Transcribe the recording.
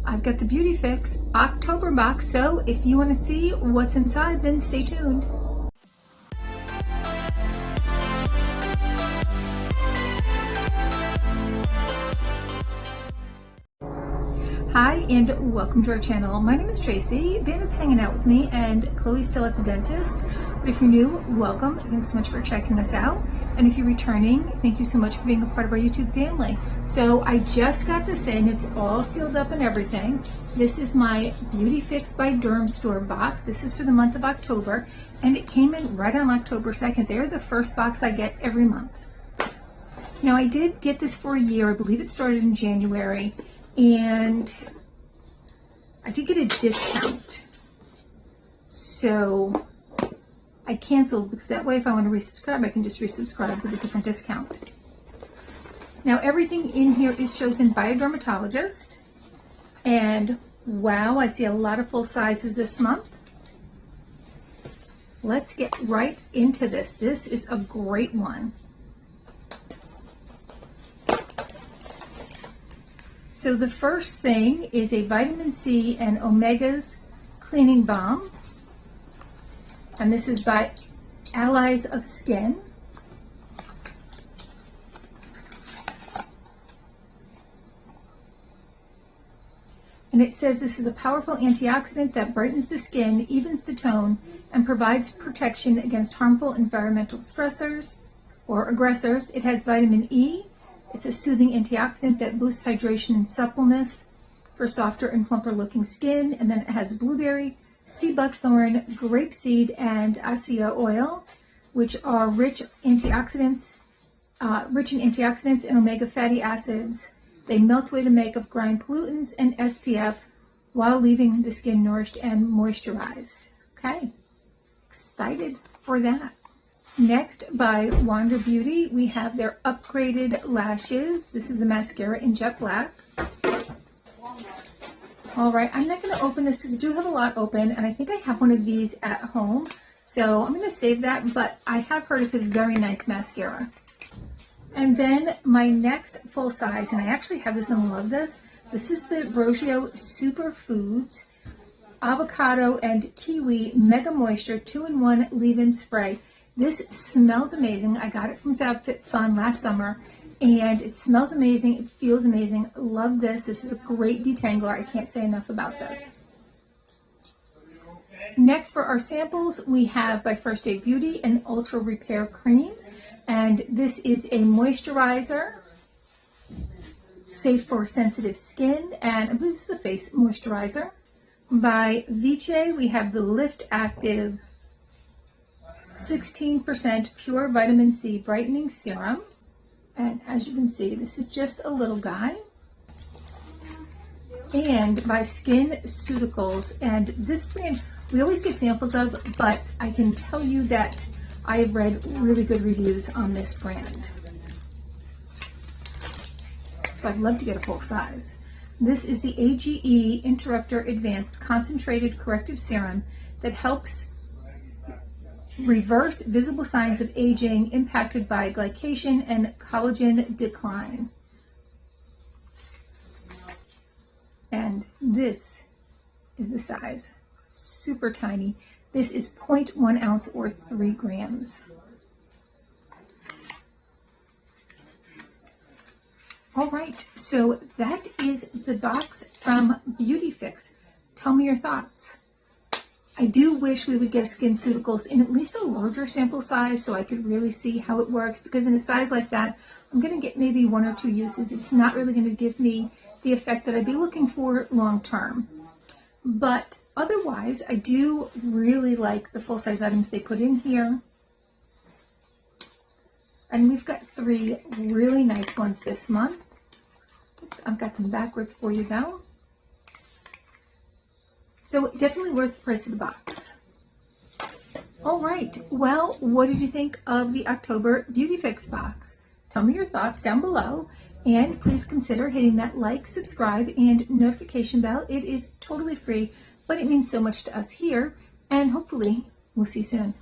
I've got the BeautyFix October box, so if you want to see what's inside, then stay tuned. Hi and welcome to our channel. My name is Tracy. Bandit's hanging out with me and Chloe's still at the dentist. But if you're new, welcome. Thanks so much for checking us out. And if you're returning, thank you so much for being a part of our YouTube family. So I just got this in. It's all sealed up and everything. This is my BeautyFix by Dermstore box. This is for the month of October, and it came in right on October 2nd. They're the first box I get every month. Now I did get this for a year. I believe it started in January. And I did get a discount, so I canceled because that way if I want to resubscribe, I can just resubscribe with a different discount. Now everything in here is chosen by a dermatologist, and wow, I see a lot of full sizes this month. Let's get right into this. This is a great one. So the first thing is a vitamin C and omegas cleaning balm, and this is by Allies of Skin. And it says this is a powerful antioxidant that brightens the skin, evens the tone, and provides protection against harmful environmental stressors or aggressors. It has vitamin E. It's a soothing antioxidant that boosts hydration and suppleness for softer and plumper looking skin. And then it has blueberry, sea buckthorn, grapeseed, and cassia oil, which are rich in antioxidants and omega fatty acids. They melt away the makeup, grind pollutants, and SPF while leaving the skin nourished and moisturized. Okay, excited for that. Next, by Wander Beauty, we have their upgraded lashes. This is a mascara in jet black. All right, I'm not going to open this because I do have a lot open, and I think I have one of these at home. So I'm going to save that, but I have heard it's a very nice mascara. And then my next full size, and I actually have this and love this. This is the Brogio Superfoods Avocado and Kiwi Mega Moisture 2-in-1 Leave-In Spray. This smells amazing. I got it from FabFitFun last summer, and it smells amazing. It feels amazing. Love this. This is a great detangler. I can't say enough about this. Next, for our samples, we have by First Aid Beauty an Ultra Repair Cream, and this is a moisturizer, safe for sensitive skin, and I believe this is a face moisturizer. By Vichy, we have the Lift Active 16% pure vitamin C brightening serum, and as you can see, this is just a little guy. And by Skin Ceuticals, and this brand we always get samples of, but I can tell you that I have read really good reviews on this brand, so I'd love to get a full size. This is the AGE Interrupter Advanced Concentrated Corrective Serum that helps reverse visible signs of aging impacted by glycation and collagen decline. And this is the size, super tiny. This is 0.1 ounce or 3 grams. All right, so that is the box from BeautyFix. Tell me your thoughts. I do wish we would get Skin Ceuticals in at least a larger sample size so I could really see how it works, because in a size like that, I'm going to get maybe 1 or 2 uses. It's not really going to give me the effect that I'd be looking for long term. But otherwise, I do really like the full-size items they put in here. And we've got 3 really nice ones this month. Oops, I've got them backwards for you though. So definitely worth the price of the box. All right, well, what did you think of the October BeautyFix box? Tell me your thoughts down below, and please consider hitting that like, subscribe, and notification bell. It is totally free, but it means so much to us here, and hopefully we'll see you soon.